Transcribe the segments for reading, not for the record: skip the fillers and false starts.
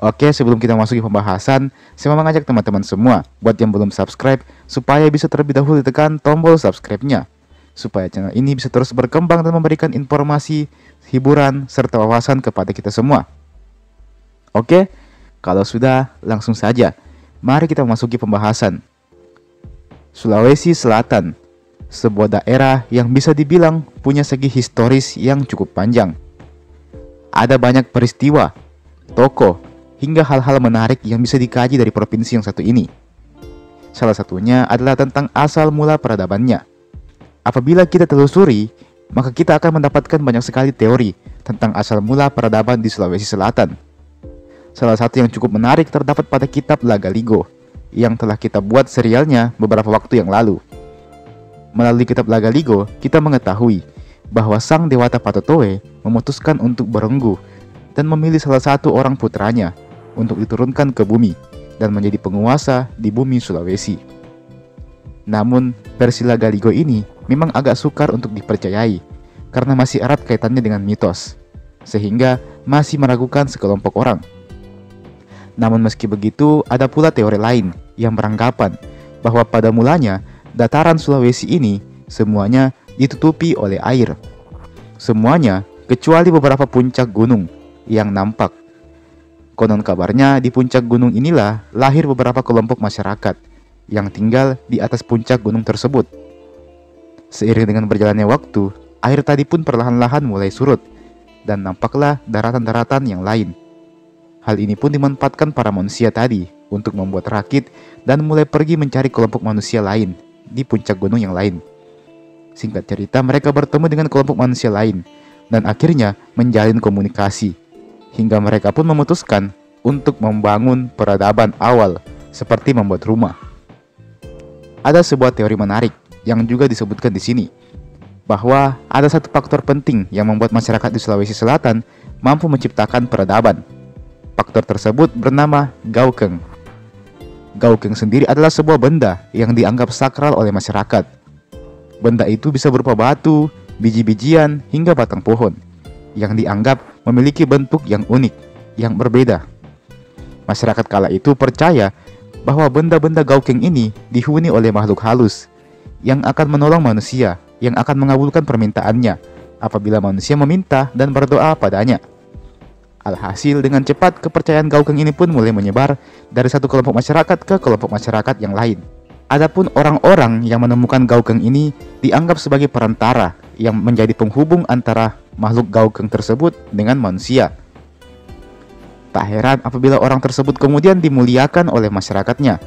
Oke, sebelum kita masuki pembahasan, saya mau mengajak teman-teman semua buat yang belum subscribe supaya bisa terlebih dahulu tekan tombol subscribe-nya, supaya channel ini bisa terus berkembang dan memberikan informasi, hiburan, serta wawasan kepada kita semua. Oke, kalau sudah, langsung saja. Mari kita masuki pembahasan. Sulawesi Selatan, sebuah daerah yang bisa dibilang punya segi historis yang cukup panjang. Ada banyak peristiwa, tokoh, hingga hal-hal menarik yang bisa dikaji dari provinsi yang satu ini. Salah satunya adalah tentang asal mula peradabannya. Apabila kita telusuri, maka kita akan mendapatkan banyak sekali teori tentang asal mula peradaban di Sulawesi Selatan. Salah satu yang cukup menarik terdapat pada kitab Lagaligo, yang telah kita buat serialnya beberapa waktu yang lalu. Melalui kitab Lagaligo, kita mengetahui bahwa sang Dewata Patotowe memutuskan untuk berenggu dan memilih salah satu orang putranya untuk diturunkan ke bumi dan menjadi penguasa di bumi Sulawesi. Namun, versi Lagaligo ini memang agak sukar untuk dipercayai karena masih erat kaitannya dengan mitos, sehingga masih meragukan sekelompok orang. Namun meski begitu, ada pula teori lain yang beranggapan bahwa pada mulanya dataran Sulawesi ini semuanya ditutupi oleh air. Semuanya kecuali beberapa puncak gunung yang nampak. Konon kabarnya di puncak gunung inilah lahir beberapa kelompok masyarakat yang tinggal di atas puncak gunung tersebut. Seiring dengan berjalannya waktu, air tadi pun perlahan-lahan mulai surut dan nampaklah daratan-daratan yang lain. Hal ini pun dimanfaatkan para manusia tadi untuk membuat rakit dan mulai pergi mencari kelompok manusia lain di puncak gunung yang lain. Singkat cerita, mereka bertemu dengan kelompok manusia lain dan akhirnya menjalin komunikasi. Hingga mereka pun memutuskan untuk membangun peradaban awal seperti membuat rumah. Ada sebuah teori menarik yang juga disebutkan di sini, bahwa ada satu faktor penting yang membuat masyarakat di Sulawesi Selatan mampu menciptakan peradaban. Faktor tersebut bernama gaukeng. Gaukeng sendiri adalah sebuah benda yang dianggap sakral oleh masyarakat. Benda itu bisa berupa batu, biji-bijian, hingga batang pohon yang dianggap memiliki bentuk yang unik, yang berbeda. Masyarakat kala itu percaya bahwa benda-benda gaukeng ini dihuni oleh makhluk halus yang akan menolong manusia, yang akan mengabulkan permintaannya apabila manusia meminta dan berdoa padanya. Alhasil, dengan cepat kepercayaan gaukeng ini pun mulai menyebar dari satu kelompok masyarakat ke kelompok masyarakat yang lain. Adapun orang-orang yang menemukan gaukeng ini dianggap sebagai perantara yang menjadi penghubung antara makhluk gaukeng tersebut dengan manusia. Tak heran apabila orang tersebut kemudian dimuliakan oleh masyarakatnya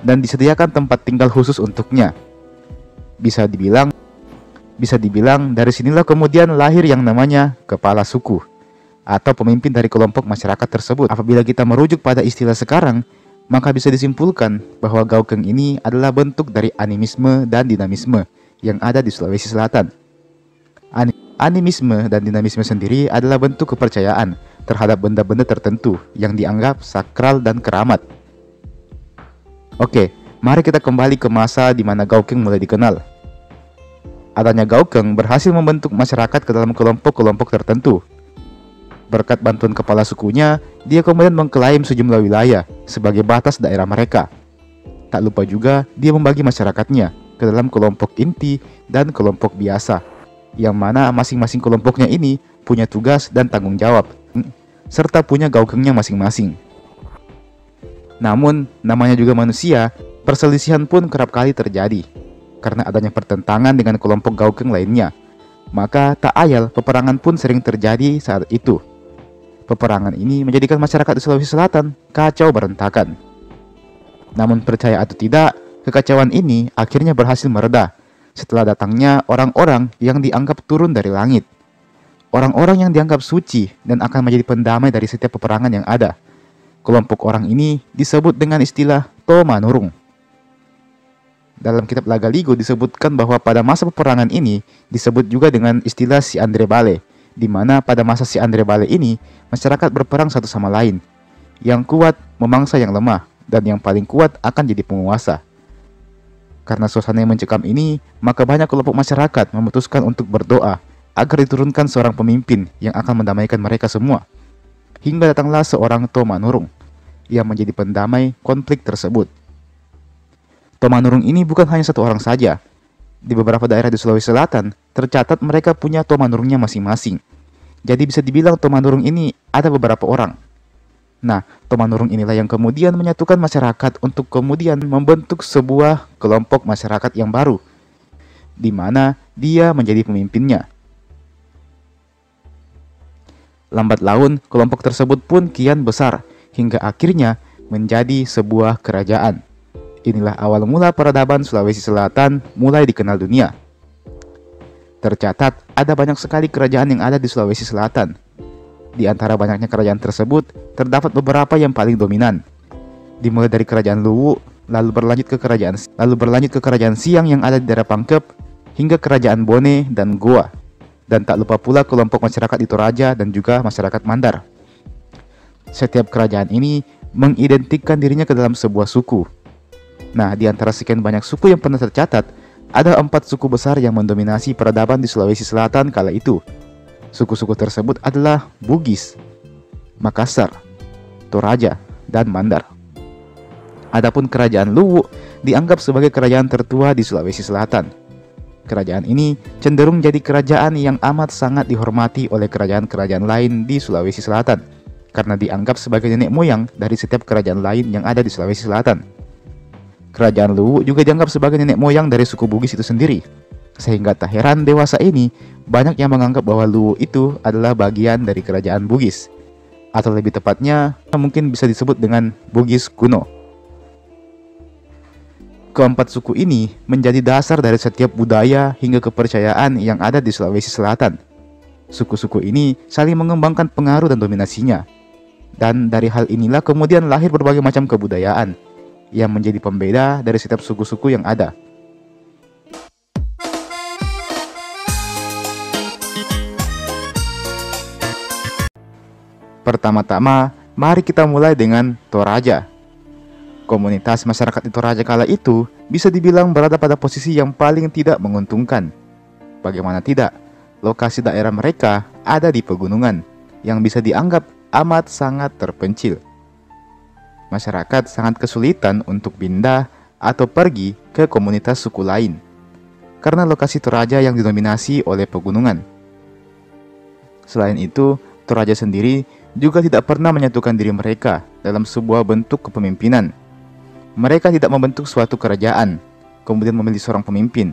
dan disediakan tempat tinggal khusus untuknya. Bisa dibilang dari sinilah kemudian lahir yang namanya kepala suku atau pemimpin dari kelompok masyarakat tersebut. Apabila kita merujuk pada istilah sekarang, maka bisa disimpulkan bahwa gaukeng ini adalah bentuk dari animisme dan dinamisme yang ada di Sulawesi Selatan. Animisme dan dinamisme sendiri adalah bentuk kepercayaan terhadap benda-benda tertentu yang dianggap sakral dan keramat. Oke, mari kita kembali ke masa di mana gaukeng mulai dikenal. Adanya gaukeng berhasil membentuk masyarakat ke dalam kelompok-kelompok tertentu. Berkat bantuan kepala sukunya, dia kemudian mengklaim sejumlah wilayah sebagai batas daerah mereka. Tak lupa juga dia membagi masyarakatnya ke dalam kelompok inti dan kelompok biasa, yang mana masing-masing kelompoknya ini punya tugas dan tanggung jawab, serta punya gaukengnya masing-masing. Namun, namanya juga manusia, perselisihan pun kerap kali terjadi karena adanya pertentangan dengan kelompok gaukeng lainnya. Maka tak ayal peperangan pun sering terjadi saat itu. Peperangan ini menjadikan masyarakat di Sulawesi Selatan kacau berantakan. Namun percaya atau tidak, kekacauan ini akhirnya berhasil mereda setelah datangnya orang-orang yang dianggap turun dari langit. Orang-orang yang dianggap suci dan akan menjadi pendamai dari setiap peperangan yang ada. Kelompok orang ini disebut dengan istilah Tomanurung. Dalam kitab Lagaligo disebutkan bahwa pada masa peperangan ini disebut juga dengan istilah Si Andre Bale, di mana pada masa Si Andre Bale ini masyarakat berperang satu sama lain. Yang kuat memangsa yang lemah dan yang paling kuat akan jadi penguasa. Karena suasana yang mencekam ini, maka banyak kelompok masyarakat memutuskan untuk berdoa agar diturunkan seorang pemimpin yang akan mendamaikan mereka semua. Hingga datanglah seorang Tomanurung yang menjadi pendamai konflik tersebut. Tomanurung ini bukan hanya satu orang saja. Di beberapa daerah di Sulawesi Selatan, tercatat mereka punya tomanurungnya masing-masing. Jadi bisa dibilang tomanurung ini ada beberapa orang. Nah, tomanurung inilah yang kemudian menyatukan masyarakat untuk kemudian membentuk sebuah kelompok masyarakat yang baru, di mana dia menjadi pemimpinnya. Lambat laun, kelompok tersebut pun kian besar, hingga akhirnya menjadi sebuah kerajaan. Inilah awal mula peradaban Sulawesi Selatan mulai dikenal dunia. Tercatat ada banyak sekali kerajaan yang ada di Sulawesi Selatan. Di antara banyaknya kerajaan tersebut, terdapat beberapa yang paling dominan. Dimulai dari kerajaan Luwu, lalu berlanjut ke kerajaan Siang yang ada di daerah Pangkep, hingga kerajaan Bone dan Goa. Dan tak lupa pula kelompok masyarakat di Toraja dan juga masyarakat Mandar. Setiap kerajaan ini mengidentikan dirinya ke dalam sebuah suku. Nah, di antara sekian banyak suku yang pernah tercatat, ada 4 suku besar yang mendominasi peradaban di Sulawesi Selatan kala itu. Suku-suku tersebut adalah Bugis, Makassar, Toraja, dan Mandar. Adapun kerajaan Luwu dianggap sebagai kerajaan tertua di Sulawesi Selatan. Kerajaan ini cenderung jadi kerajaan yang amat sangat dihormati oleh kerajaan-kerajaan lain di Sulawesi Selatan, karena dianggap sebagai nenek moyang dari setiap kerajaan lain yang ada di Sulawesi Selatan. Kerajaan Luwu juga dianggap sebagai nenek moyang dari suku Bugis itu sendiri. Sehingga tak heran dewasa ini banyak yang menganggap bahwa Luwu itu adalah bagian dari kerajaan Bugis. Atau lebih tepatnya mungkin bisa disebut dengan Bugis kuno. Keempat suku ini menjadi dasar dari setiap budaya hingga kepercayaan yang ada di Sulawesi Selatan. Suku-suku ini saling mengembangkan pengaruh dan dominasinya. Dan dari hal inilah kemudian lahir berbagai macam kebudayaan yang menjadi pembeda dari setiap suku-suku yang ada. Pertama-tama, mari kita mulai dengan Toraja. Komunitas masyarakat di Toraja kala itu bisa dibilang berada pada posisi yang paling tidak menguntungkan. Bagaimana tidak, lokasi daerah mereka ada di pegunungan, yang bisa dianggap amat sangat terpencil. Masyarakat sangat kesulitan untuk pindah atau pergi ke komunitas suku lain, karena lokasi Toraja yang didominasi oleh pegunungan. Selain itu, Toraja sendiri juga tidak pernah menyatukan diri mereka dalam sebuah bentuk kepemimpinan. Mereka tidak membentuk suatu kerajaan, kemudian memilih seorang pemimpin.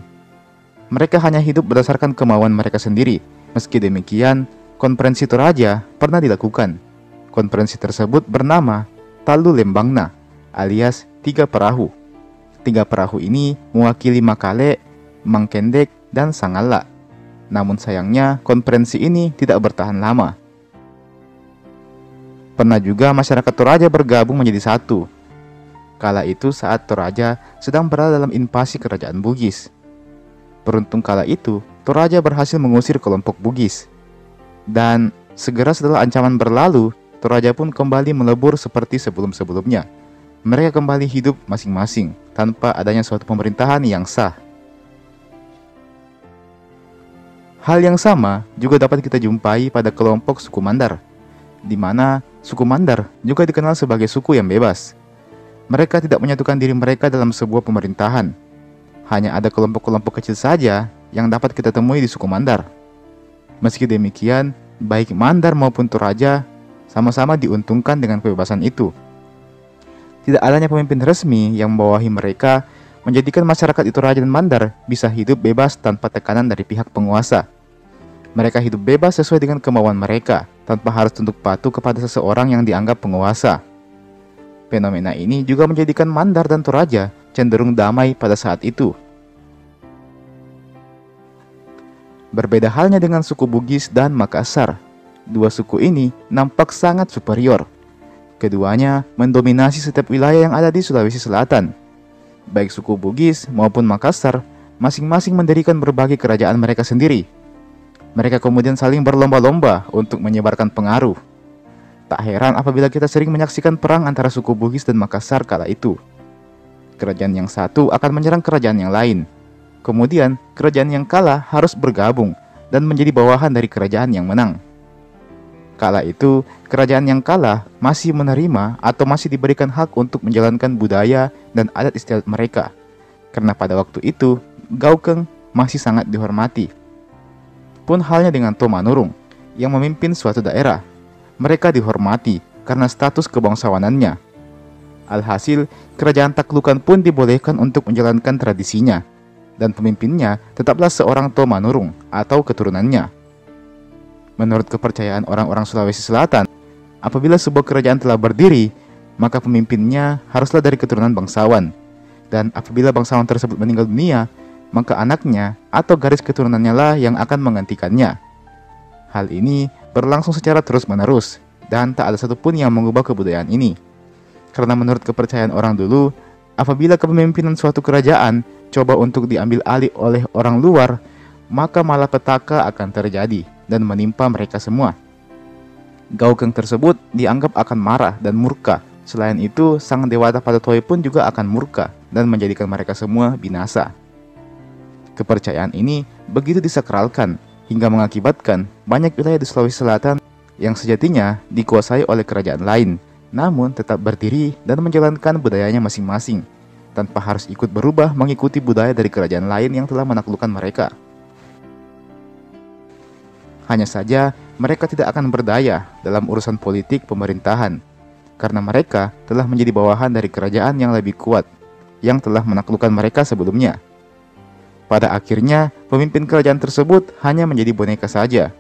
Mereka hanya hidup berdasarkan kemauan mereka sendiri. Meski demikian, konferensi Toraja pernah dilakukan. Konferensi tersebut bernama Talu Lembangna, alias 3 perahu. 3 perahu ini mewakili Makale, Mangkendek, dan Sangala. Namun sayangnya, konferensi ini tidak bertahan lama. Pernah juga masyarakat Toraja bergabung menjadi satu. Kala itu saat Toraja sedang berada dalam invasi kerajaan Bugis. Beruntung kala itu, Toraja berhasil mengusir kelompok Bugis. Dan segera setelah ancaman berlalu, Toraja pun kembali melebur seperti sebelum-sebelumnya. Mereka kembali hidup masing-masing tanpa adanya suatu pemerintahan yang sah. Hal yang sama juga dapat kita jumpai pada kelompok suku Mandar, di mana suku Mandar juga dikenal sebagai suku yang bebas. Mereka tidak menyatukan diri mereka dalam sebuah pemerintahan. Hanya ada kelompok-kelompok kecil saja yang dapat kita temui di suku Mandar. Meski demikian, baik Mandar maupun Toraja sama-sama diuntungkan dengan kebebasan itu. Tidak adanya pemimpin resmi yang membawahi mereka menjadikan masyarakat di Toraja dan Mandar bisa hidup bebas tanpa tekanan dari pihak penguasa. Mereka hidup bebas sesuai dengan kemauan mereka, tanpa harus tunduk patuh kepada seseorang yang dianggap penguasa. Fenomena ini juga menjadikan Mandar dan Toraja cenderung damai pada saat itu. Berbeda halnya dengan suku Bugis dan Makassar. Dua suku ini nampak sangat superior. Keduanya mendominasi setiap wilayah yang ada di Sulawesi Selatan. Baik suku Bugis maupun Makassar masing-masing mendirikan berbagai kerajaan mereka sendiri. Mereka kemudian saling berlomba-lomba untuk menyebarkan pengaruh. Tak heran apabila kita sering menyaksikan perang antara suku Bugis dan Makassar kala itu. Kerajaan yang satu akan menyerang kerajaan yang lain. Kemudian kerajaan yang kalah harus bergabung dan menjadi bawahan dari kerajaan yang menang. Kala itu, kerajaan yang kalah masih menerima atau masih diberikan hak untuk menjalankan budaya dan adat istiadat mereka. Karena pada waktu itu, Gaukeng masih sangat dihormati. Pun halnya dengan Tomanurung yang memimpin suatu daerah. Mereka dihormati karena status kebangsawanannya. Alhasil, kerajaan taklukan pun dibolehkan untuk menjalankan tradisinya, dan pemimpinnya tetaplah seorang Tomanurung atau keturunannya. Menurut kepercayaan orang-orang Sulawesi Selatan, apabila sebuah kerajaan telah berdiri, maka pemimpinnya haruslah dari keturunan bangsawan. Dan apabila bangsawan tersebut meninggal dunia, maka anaknya atau garis keturunannya lah yang akan menggantikannya. Hal ini berlangsung secara terus-menerus, dan tak ada satupun yang mengubah kebudayaan ini. Karena menurut kepercayaan orang dulu, apabila kepemimpinan suatu kerajaan coba untuk diambil alih oleh orang luar, maka malapetaka akan terjadi dan menimpa mereka semua. Gaukeng tersebut dianggap akan marah dan murka. Selain itu, sang dewata Padatoe pun juga akan murka dan menjadikan mereka semua binasa. Kepercayaan ini begitu disakralkan hingga mengakibatkan banyak wilayah di Sulawesi Selatan yang sejatinya dikuasai oleh kerajaan lain, namun tetap berdiri dan menjalankan budayanya masing-masing, tanpa harus ikut berubah mengikuti budaya dari kerajaan lain yang telah menaklukkan mereka. Hanya saja, mereka tidak akan berdaya dalam urusan politik pemerintahan, karena mereka telah menjadi bawahan dari kerajaan yang lebih kuat, yang telah menaklukkan mereka sebelumnya. Pada akhirnya, pemimpin kerajaan tersebut hanya menjadi boneka saja,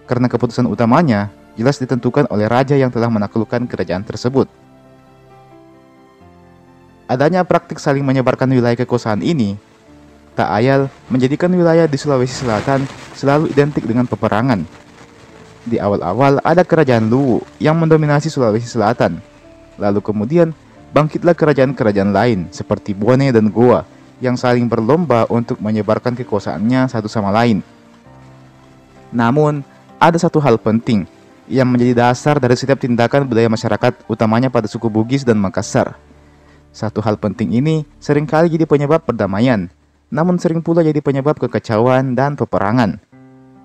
karena keputusan utamanya jelas ditentukan oleh raja yang telah menaklukkan kerajaan tersebut. Adanya praktik saling menyebarkan wilayah kekuasaan ini tak ayal menjadikan wilayah di Sulawesi Selatan selalu identik dengan peperangan. Di awal-awal ada kerajaan Luwu yang mendominasi Sulawesi Selatan. Lalu kemudian bangkitlah kerajaan-kerajaan lain seperti Bone dan Goa yang saling berlomba untuk menyebarkan kekuasaannya satu sama lain. Namun, ada satu hal penting yang menjadi dasar dari setiap tindakan budaya masyarakat, utamanya pada suku Bugis dan Makassar. Satu hal penting ini seringkali jadi penyebab perdamaian, namun sering pula jadi penyebab kekacauan dan peperangan.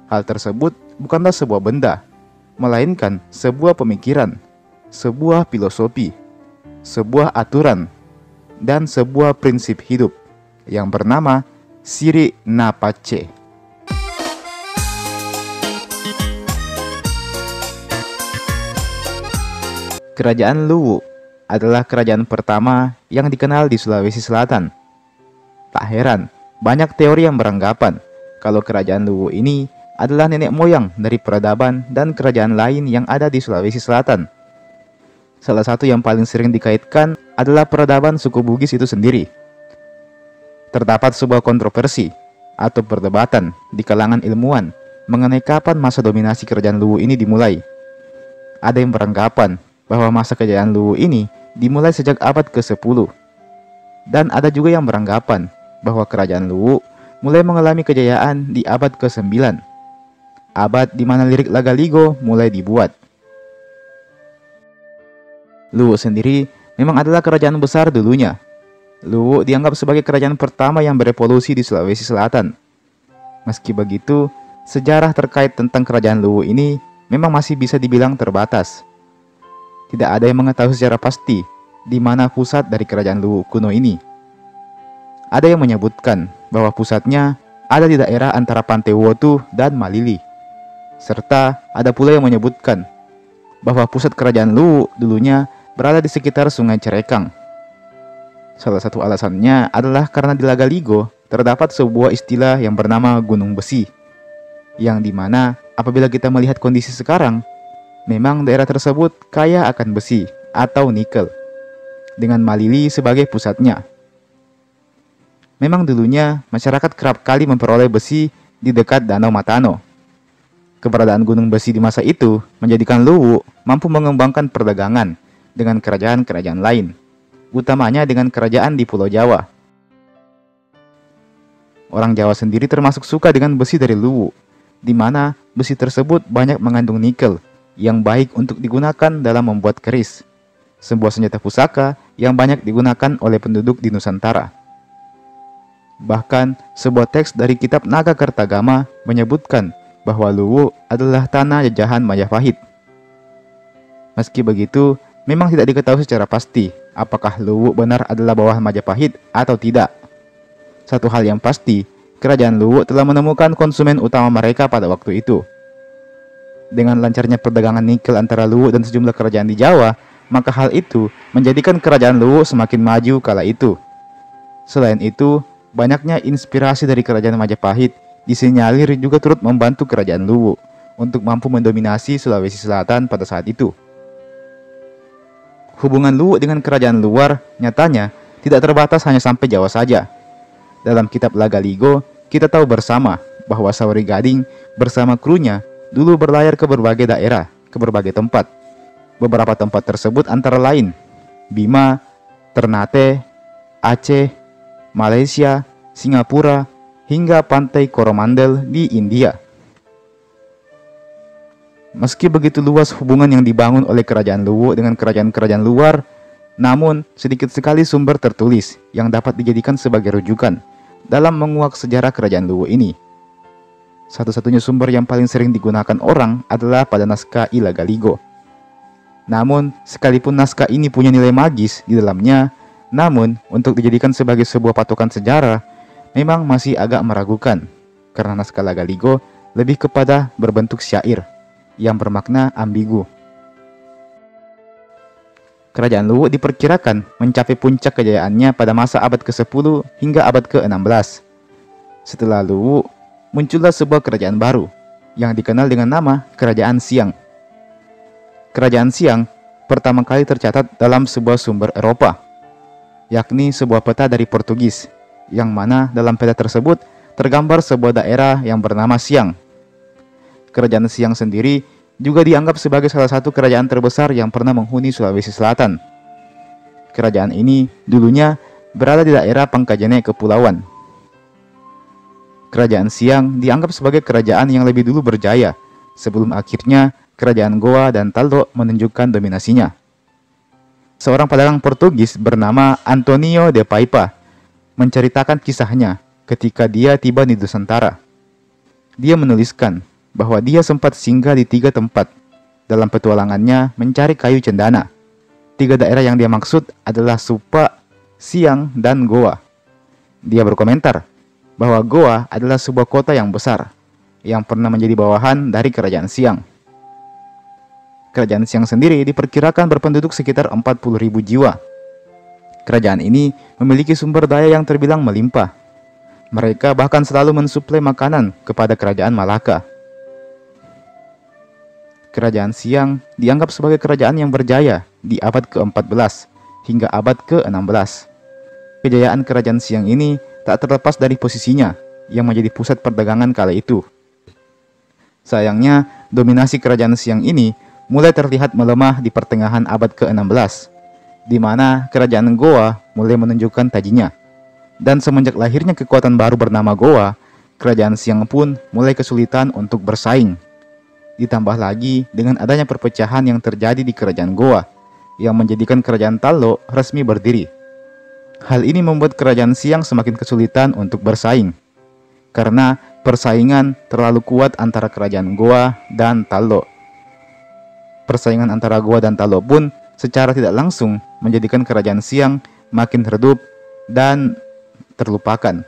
Hal tersebut bukanlah sebuah benda, melainkan sebuah pemikiran, sebuah filosofi, sebuah aturan, dan sebuah prinsip hidup yang bernama Siri Napace. Kerajaan Luwu adalah kerajaan pertama yang dikenal di Sulawesi Selatan. Tak heran, banyak teori yang beranggapan kalau kerajaan Luwu ini adalah nenek moyang dari peradaban dan kerajaan lain yang ada di Sulawesi Selatan. Salah satu yang paling sering dikaitkan adalah peradaban suku Bugis itu sendiri. Terdapat sebuah kontroversi atau perdebatan di kalangan ilmuwan mengenai kapan masa dominasi kerajaan Luwu ini dimulai. Ada yang beranggapan bahwa masa kejayaan Luwu ini dimulai sejak abad ke-10. Dan ada juga yang beranggapan bahwa kerajaan Luwu mulai mengalami kejayaan di abad ke-9. Abad di mana lirik Lagaligo mulai dibuat. Luwu sendiri memang adalah kerajaan besar dulunya. Luwu dianggap sebagai kerajaan pertama yang berevolusi di Sulawesi Selatan. Meski begitu, sejarah terkait tentang kerajaan Luwu ini memang masih bisa dibilang terbatas. Tidak ada yang mengetahui secara pasti di mana pusat dari kerajaan Luwu kuno ini. Ada yang menyebutkan bahwa pusatnya ada di daerah antara Pantai Wotu dan Malili. Serta ada pula yang menyebutkan bahwa pusat kerajaan Luwu dulunya berada di sekitar Sungai Cerekang. Salah satu alasannya adalah karena di Lagaligo terdapat sebuah istilah yang bernama Gunung Besi, yang dimana apabila kita melihat kondisi sekarang, memang daerah tersebut kaya akan besi atau nikel, dengan Malili sebagai pusatnya. Memang dulunya masyarakat kerap kali memperoleh besi di dekat Danau Matano. Keberadaan gunung besi di masa itu menjadikan Luwu mampu mengembangkan perdagangan dengan kerajaan-kerajaan lain, utamanya dengan kerajaan di Pulau Jawa. Orang Jawa sendiri termasuk suka dengan besi dari Luwu, di mana besi tersebut banyak mengandung nikel yang baik untuk digunakan dalam membuat keris, sebuah senjata pusaka yang banyak digunakan oleh penduduk di Nusantara. Bahkan, sebuah teks dari kitab Naga Kertagama menyebutkan bahwa Luwu adalah tanah jajahan Majapahit. Meski begitu, memang tidak diketahui secara pasti apakah Luwu benar adalah bawahan Majapahit atau tidak. Satu hal yang pasti, kerajaan Luwu telah menemukan konsumen utama mereka pada waktu itu. Dengan lancarnya perdagangan nikel antara Luwu dan sejumlah kerajaan di Jawa, maka hal itu menjadikan kerajaan Luwu semakin maju kala itu. Selain itu, banyaknya inspirasi dari kerajaan Majapahit disinyalir juga turut membantu kerajaan Luwu untuk mampu mendominasi Sulawesi Selatan pada saat itu. Hubungan Luwu dengan kerajaan luar nyatanya tidak terbatas hanya sampai Jawa saja. Dalam kitab Lagaligo, kita tahu bersama bahwa Sauri Gading bersama krunya dulu berlayar ke berbagai daerah, ke berbagai tempat. Beberapa tempat tersebut antara lain Bima, Ternate, Aceh, Malaysia, Singapura, hingga pantai Coromandel di India. Meski begitu luas hubungan yang dibangun oleh kerajaan Luwu dengan kerajaan-kerajaan luar, namun sedikit sekali sumber tertulis yang dapat dijadikan sebagai rujukan dalam menguak sejarah kerajaan Luwu ini. Satu-satunya sumber yang paling sering digunakan orang adalah pada naskah Ilagaligo. Namun, sekalipun naskah ini punya nilai magis di dalamnya, namun untuk dijadikan sebagai sebuah patokan sejarah, memang masih agak meragukan, karena naskah Lagaligo lebih kepada berbentuk syair yang bermakna ambigu. Kerajaan Luwu diperkirakan mencapai puncak kejayaannya pada masa abad ke-10 hingga abad ke-16. Setelah Luwu, muncullah sebuah kerajaan baru yang dikenal dengan nama Kerajaan Siang. Kerajaan Siang pertama kali tercatat dalam sebuah sumber Eropa, yakni sebuah peta dari Portugis, yang mana dalam peta tersebut tergambar sebuah daerah yang bernama Siang. Kerajaan Siang sendiri juga dianggap sebagai salah satu kerajaan terbesar yang pernah menghuni Sulawesi Selatan. Kerajaan ini dulunya berada di daerah Pangkajene Kepulauan. Kerajaan Siang dianggap sebagai kerajaan yang lebih dulu berjaya, sebelum akhirnya kerajaan Goa dan Taldo menunjukkan dominasinya. Seorang pedagang Portugis bernama Antonio de Paipa menceritakan kisahnya ketika dia tiba di Nusantara. Dia menuliskan bahwa dia sempat singgah di 3 tempat dalam petualangannya mencari kayu cendana. 3 daerah yang dia maksud adalah Supa, Siang, dan Goa. Dia berkomentar bahwa Goa adalah sebuah kota yang besar yang pernah menjadi bawahan dari kerajaan Siang. Kerajaan Siang sendiri diperkirakan berpenduduk sekitar 40.000 jiwa. Kerajaan ini memiliki sumber daya yang terbilang melimpah. Mereka bahkan selalu mensuplai makanan kepada kerajaan Malaka. Kerajaan Siang dianggap sebagai kerajaan yang berjaya di abad ke-14 hingga abad ke-16. Kejayaan kerajaan Siang ini tak terlepas dari posisinya yang menjadi pusat perdagangan kala itu. Sayangnya, dominasi kerajaan Siang ini mulai terlihat melemah di pertengahan abad ke-16, di mana kerajaan Goa mulai menunjukkan tajinya. Dan semenjak lahirnya kekuatan baru bernama Goa, kerajaan Siang pun mulai kesulitan untuk bersaing. Ditambah lagi dengan adanya perpecahan yang terjadi di kerajaan Goa, yang menjadikan kerajaan Tallo resmi berdiri. Hal ini membuat kerajaan Siang semakin kesulitan untuk bersaing, karena persaingan terlalu kuat antara kerajaan Goa dan Tallo. Persaingan antara Goa dan Tallo pun secara tidak langsung menjadikan kerajaan Siang makin redup dan terlupakan,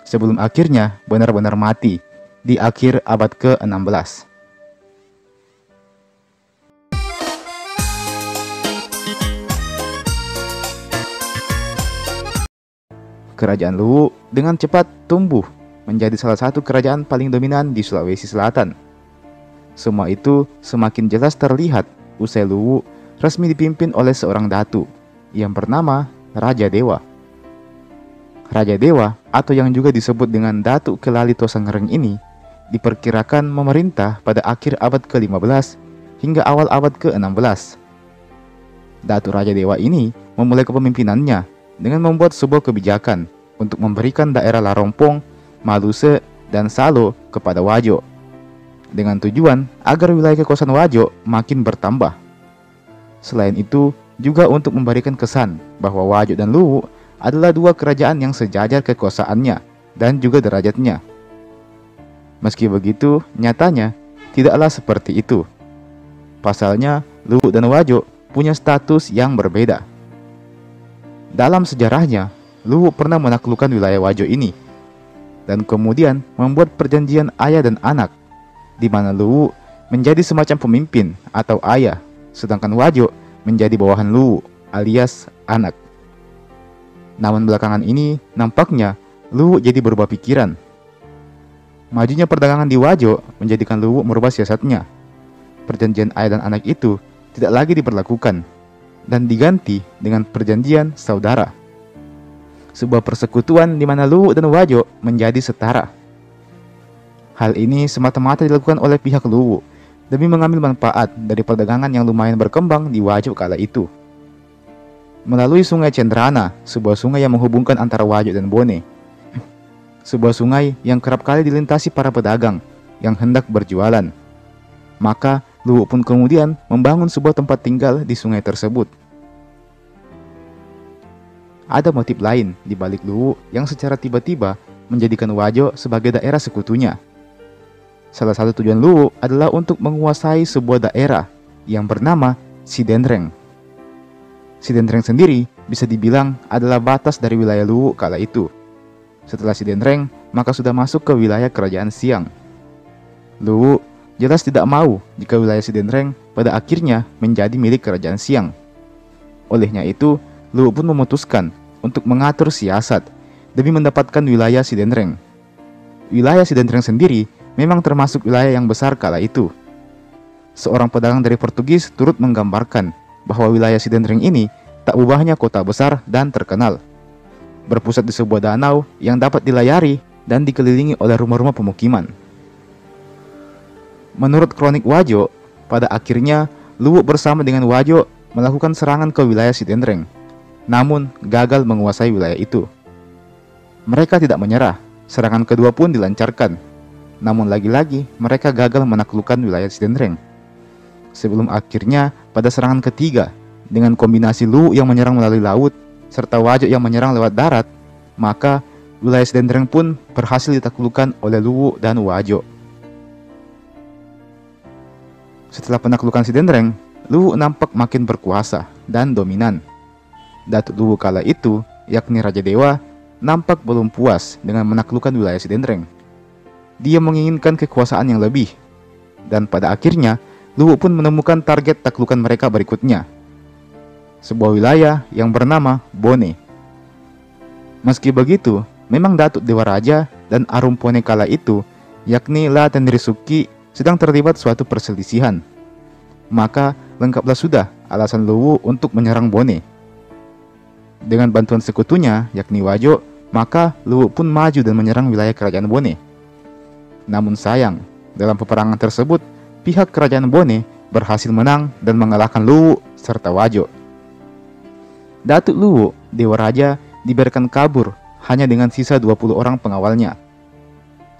sebelum akhirnya benar-benar mati di akhir abad ke-16. Kerajaan Luwu dengan cepat tumbuh menjadi salah satu kerajaan paling dominan di Sulawesi Selatan. Semua itu semakin jelas terlihat usai Luwu resmi dipimpin oleh seorang datu yang bernama Raja Dewa. Raja Dewa atau yang juga disebut dengan Datu Kelali Tosangereng ini diperkirakan memerintah pada akhir abad ke-15 hingga awal abad ke-16. Datu Raja Dewa ini memulai kepemimpinannya dengan membuat sebuah kebijakan untuk memberikan daerah Larompong, Maluse, dan Salo kepada Wajo, dengan tujuan agar wilayah kekuasaan Wajo makin bertambah. Selain itu, juga untuk memberikan kesan bahwa Wajo dan Luwu adalah 2 kerajaan yang sejajar kekuasaannya dan juga derajatnya. Meski begitu, nyatanya tidaklah seperti itu. Pasalnya, Luwu dan Wajo punya status yang berbeda. Dalam sejarahnya, Luwu pernah menaklukkan wilayah Wajo ini, dan kemudian membuat perjanjian ayah dan anak, di mana Luwu menjadi semacam pemimpin atau ayah, sedangkan Wajo menjadi bawahan Luwu alias anak. Namun belakangan ini, nampaknya Luwu jadi berubah pikiran. Majunya perdagangan di Wajo menjadikan Luwu merubah siasatnya. Perjanjian ayah dan anak itu tidak lagi diberlakukan dan diganti dengan perjanjian saudara. Sebuah persekutuan di mana Luwu dan Wajo menjadi setara. Hal ini semata-mata dilakukan oleh pihak Luwu demi mengambil manfaat dari perdagangan yang lumayan berkembang di Wajo kala itu. Melalui Sungai Cendrana, sebuah sungai yang menghubungkan antara Wajo dan Bone. Sebuah sungai yang kerap kali dilintasi para pedagang yang hendak berjualan. Maka Luwu pun kemudian membangun sebuah tempat tinggal di sungai tersebut. Ada motif lain di balik Luwu yang secara tiba-tiba menjadikan Wajo sebagai daerah sekutunya. Salah satu tujuan Luwu adalah untuk menguasai sebuah daerah yang bernama Sidenreng. Sidenreng sendiri bisa dibilang adalah batas dari wilayah Luwu kala itu. Setelah Sidenreng, maka sudah masuk ke wilayah Kerajaan Siang. Luwu jelas tidak mau jika wilayah Sidenreng pada akhirnya menjadi milik Kerajaan Siang. Olehnya itu, Luwu pun memutuskan untuk mengatur siasat demi mendapatkan wilayah Sidenreng. Wilayah Sidenreng sendiri memang termasuk wilayah yang besar kala itu. Seorang pedagang dari Portugis turut menggambarkan bahwa wilayah Sidenreng ini tak ubahnya kota besar dan terkenal. Berpusat di sebuah danau yang dapat dilayari dan dikelilingi oleh rumah-rumah pemukiman. Menurut kronik Wajo, pada akhirnya Luwu bersama dengan Wajo melakukan serangan ke wilayah Sidenreng, namun gagal menguasai wilayah itu. Mereka tidak menyerah, serangan kedua pun dilancarkan, namun lagi-lagi mereka gagal menaklukkan wilayah Sidenreng. Sebelum akhirnya pada serangan ketiga, dengan kombinasi Luwu yang menyerang melalui laut, serta Wajo yang menyerang lewat darat, maka wilayah Sidenreng pun berhasil ditaklukkan oleh Luwu dan Wajo. Setelah penaklukan Sidenreng, Luwu nampak makin berkuasa dan dominan. Datuk Luwu kala itu, yakni Raja Dewa, nampak belum puas dengan menaklukkan wilayah Sidenreng. Dia menginginkan kekuasaan yang lebih, dan pada akhirnya Luwu pun menemukan target taklukan mereka berikutnya, sebuah wilayah yang bernama Bone. Meski begitu, memang Datuk Dewa Raja dan Arumpone kala itu, yakni La Tenrisuki, sedang terlibat suatu perselisihan. Maka lengkaplah sudah alasan Luwu untuk menyerang Bone. Dengan bantuan sekutunya, yakni Wajo, maka Luwu pun maju dan menyerang wilayah kerajaan Bone. Namun sayang, dalam peperangan tersebut, pihak kerajaan Bone berhasil menang dan mengalahkan Luwu serta Wajo. Datuk Luwu, Dewa Raja, dibiarkan kabur hanya dengan sisa 20 orang pengawalnya.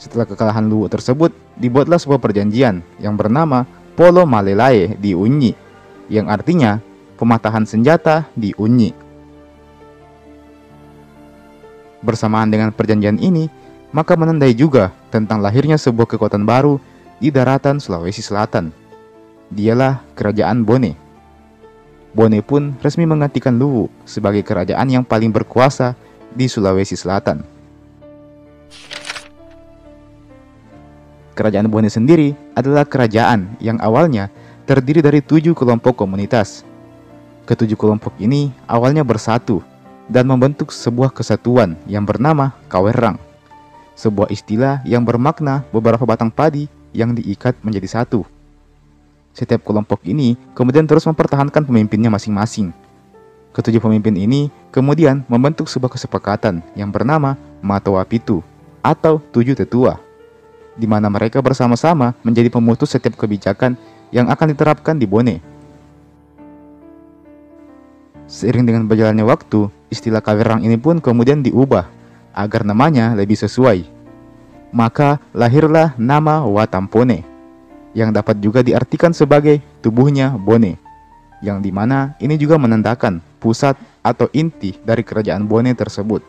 Setelah kekalahan Luwu tersebut, dibuatlah sebuah perjanjian yang bernama Polo Malelae di Unyi, yang artinya pematahan senjata di Unyi. Bersamaan dengan perjanjian ini, maka menandai juga tentang lahirnya sebuah kekuatan baru di daratan Sulawesi Selatan. Dialah Kerajaan Bone. Bone pun resmi menggantikan Luwu sebagai kerajaan yang paling berkuasa di Sulawesi Selatan. Kerajaan Bone sendiri adalah kerajaan yang awalnya terdiri dari 7 kelompok komunitas. Ketujuh kelompok ini awalnya bersatu dan membentuk sebuah kesatuan yang bernama Kawerang, sebuah istilah yang bermakna beberapa batang padi yang diikat menjadi satu. Setiap kelompok ini kemudian terus mempertahankan pemimpinnya masing-masing. Ketujuh pemimpin ini kemudian membentuk sebuah kesepakatan yang bernama Matoa Pitu atau 7 tetua, di mana mereka bersama-sama menjadi pemutus setiap kebijakan yang akan diterapkan di Bone. Seiring dengan berjalannya waktu, istilah Kawerang ini pun kemudian diubah agar namanya lebih sesuai. Maka lahirlah nama Watampone, yang dapat juga diartikan sebagai tubuhnya Bone, yang dimana ini juga menandakan pusat atau inti dari kerajaan Bone tersebut.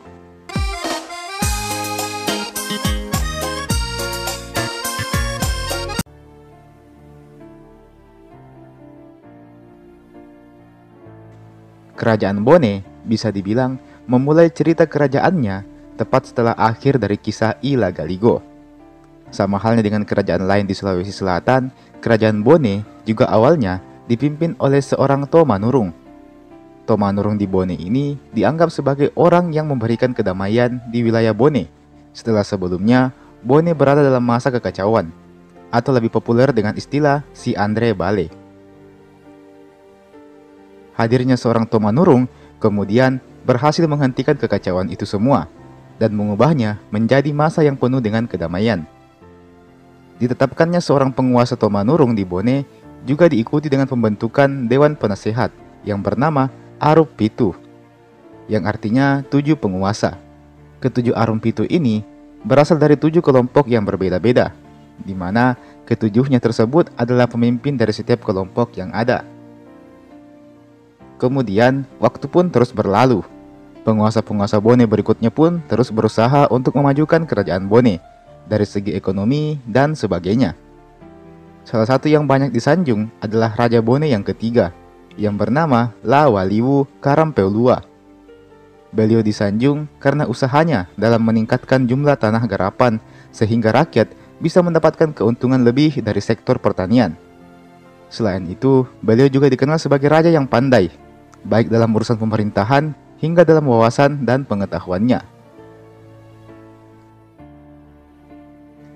Kerajaan Bone bisa dibilang memulai cerita kerajaannya tepat setelah akhir dari kisah Ila Galigo. Sama halnya dengan kerajaan lain di Sulawesi Selatan, kerajaan Bone juga awalnya dipimpin oleh seorang Tomanurung. Tomanurung di Bone ini dianggap sebagai orang yang memberikan kedamaian di wilayah Bone setelah sebelumnya Bone berada dalam masa kekacauan, atau lebih populer dengan istilah si Andre Bale. Hadirnya seorang Tomanurung kemudian berhasil menghentikan kekacauan itu semua dan mengubahnya menjadi masa yang penuh dengan kedamaian. Ditetapkannya seorang penguasa Tomanurung di Bone juga diikuti dengan pembentukan Dewan Penasehat yang bernama Arup Pitu, yang artinya 7 penguasa. Ketujuh Arup Pitu ini berasal dari 7 kelompok yang berbeda-beda, di mana ketujuhnya tersebut adalah pemimpin dari setiap kelompok yang ada. Kemudian, waktu pun terus berlalu. Penguasa-penguasa Bone berikutnya pun terus berusaha untuk memajukan kerajaan Bone dari segi ekonomi dan sebagainya. Salah satu yang banyak disanjung adalah Raja Bone yang ketiga, yang bernama Lawaliwu Karampeulua. Beliau disanjung karena usahanya dalam meningkatkan jumlah tanah garapan sehingga rakyat bisa mendapatkan keuntungan lebih dari sektor pertanian. Selain itu, beliau juga dikenal sebagai raja yang pandai, baik dalam urusan pemerintahan hingga dalam wawasan dan pengetahuannya.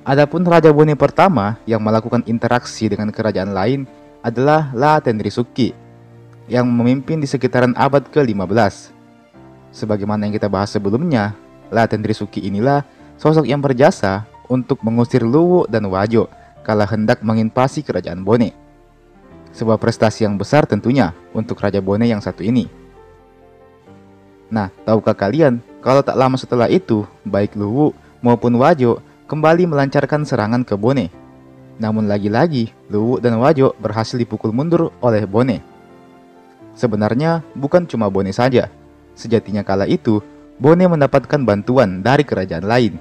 Adapun Raja Bone pertama yang melakukan interaksi dengan kerajaan lain adalah La Tenrisuki, yang memimpin di sekitaran abad ke-15. Sebagaimana yang kita bahas sebelumnya, La Tenrisuki inilah sosok yang berjasa untuk mengusir Luwu dan Wajo kala hendak menginvasi kerajaan Bone. Sebuah prestasi yang besar tentunya untuk Raja Bone yang satu ini. Nah, tahukah kalian kalau tak lama setelah itu, baik Luwu maupun Wajo kembali melancarkan serangan ke Bone. Namun lagi-lagi, Luwu dan Wajo berhasil dipukul mundur oleh Bone. Sebenarnya bukan cuma Bone saja. Sejatinya kala itu, Bone mendapatkan bantuan dari kerajaan lain.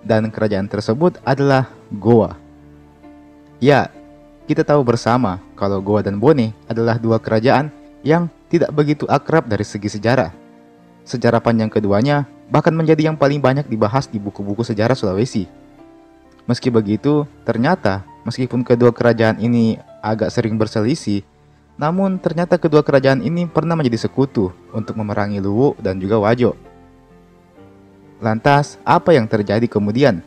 Dan kerajaan tersebut adalah Goa. Ya, kita tahu bersama kalau Goa dan Bone adalah dua kerajaan yang tidak begitu akrab dari segi sejarah. Sejarah panjang keduanya bahkan menjadi yang paling banyak dibahas di buku-buku sejarah Sulawesi. Meski begitu, ternyata meskipun kedua kerajaan ini agak sering berselisih, namun ternyata kedua kerajaan ini pernah menjadi sekutu untuk memerangi Luwu dan juga Wajo. Lantas, apa yang terjadi kemudian?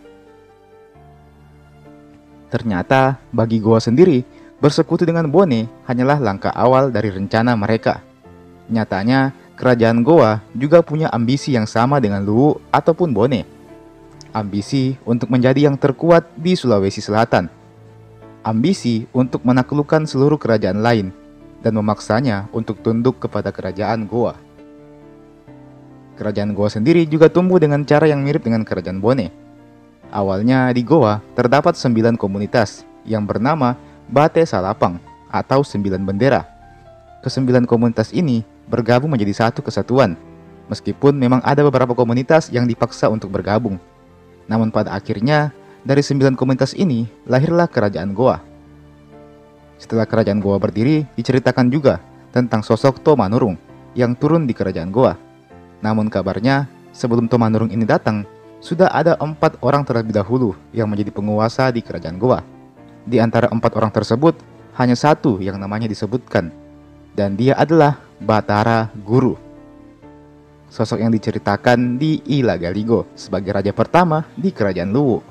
Ternyata, bagi Goa sendiri, bersekutu dengan Bone hanyalah langkah awal dari rencana mereka. Nyatanya, kerajaan Goa juga punya ambisi yang sama dengan Luwu ataupun Bone. Ambisi untuk menjadi yang terkuat di Sulawesi Selatan. Ambisi untuk menaklukkan seluruh kerajaan lain dan memaksanya untuk tunduk kepada kerajaan Goa. Kerajaan Goa sendiri juga tumbuh dengan cara yang mirip dengan kerajaan Bone. Awalnya di Goa terdapat 9 komunitas yang bernama Bate Salapang atau 9 bendera. Ke-9 komunitas ini bergabung menjadi satu kesatuan, meskipun memang ada beberapa komunitas yang dipaksa untuk bergabung. Namun pada akhirnya, dari 9 komunitas ini lahirlah kerajaan Goa. Setelah kerajaan Goa berdiri, diceritakan juga tentang sosok Tomanurung yang turun di kerajaan Goa. Namun kabarnya, sebelum Tomanurung ini datang, sudah ada 4 orang terlebih dahulu yang menjadi penguasa di kerajaan Goa. Di antara 4 orang tersebut, hanya satu yang namanya disebutkan, dan dia adalah Batara Guru. Sosok yang diceritakan di Ila Galigo sebagai raja pertama di kerajaan Luwu.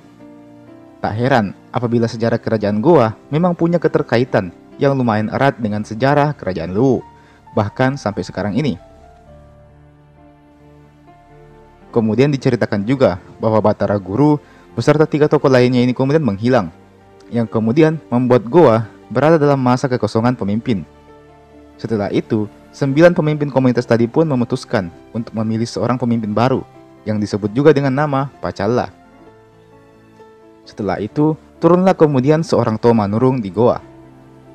Tak heran apabila sejarah kerajaan Goa memang punya keterkaitan yang lumayan erat dengan sejarah kerajaan Luwu, bahkan sampai sekarang ini. Kemudian diceritakan juga bahwa Batara Guru beserta 3 tokoh lainnya ini kemudian menghilang, yang kemudian membuat Goa berada dalam masa kekosongan pemimpin. Setelah itu, 9 pemimpin komunitas tadi pun memutuskan untuk memilih seorang pemimpin baru, yang disebut juga dengan nama Pacalla. Setelah itu, turunlah kemudian seorang Tomanurung di Goa.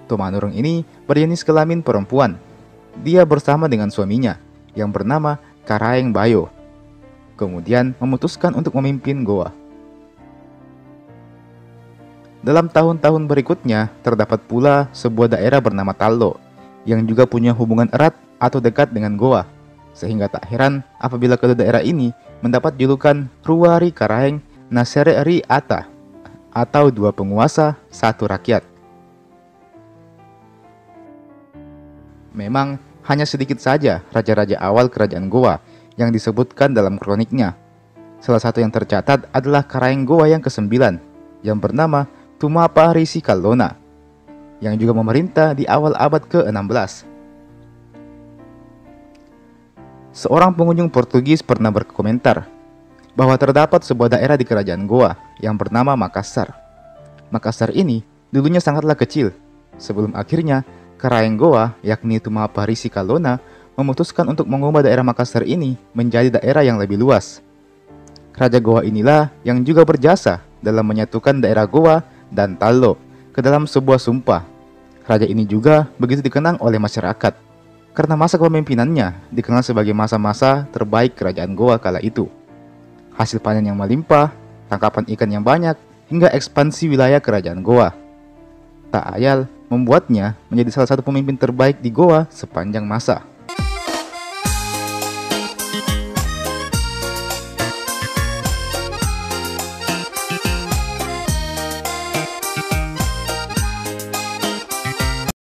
Tomanurung ini berjenis kelamin perempuan. Dia bersama dengan suaminya, yang bernama Karaeng Bayo. Kemudian memutuskan untuk memimpin Goa. Dalam tahun-tahun berikutnya, terdapat pula sebuah daerah bernama Tallo, yang juga punya hubungan erat atau dekat dengan goa, sehingga tak heran apabila kedua daerah ini mendapat julukan Ruari Karaeng Nasere Ri Ata, atau dua penguasa, satu rakyat. Memang hanya sedikit saja raja-raja awal kerajaan Goa yang disebutkan dalam kroniknya. Salah satu yang tercatat adalah Karaeng Goa yang ke-9 yang bernama Tumapa Risi Kallona, yang juga memerintah di awal abad ke-16. Seorang pengunjung Portugis pernah berkomentar bahwa terdapat sebuah daerah di kerajaan Goa yang bernama Makassar. Makassar ini dulunya sangatlah kecil, sebelum akhirnya Karaeng Goa, yakni Tumapa Risi Kallona, memutuskan untuk mengubah daerah Makassar ini menjadi daerah yang lebih luas. Raja Goa inilah yang juga berjasa dalam menyatukan daerah Goa dan Talo ke dalam sebuah sumpah. Raja ini juga begitu dikenang oleh masyarakat karena masa kepemimpinannya dikenal sebagai masa-masa terbaik kerajaan Goa kala itu. Hasil panen yang melimpah, tangkapan ikan yang banyak, hingga ekspansi wilayah kerajaan Goa. Tak ayal membuatnya menjadi salah satu pemimpin terbaik di Goa sepanjang masa.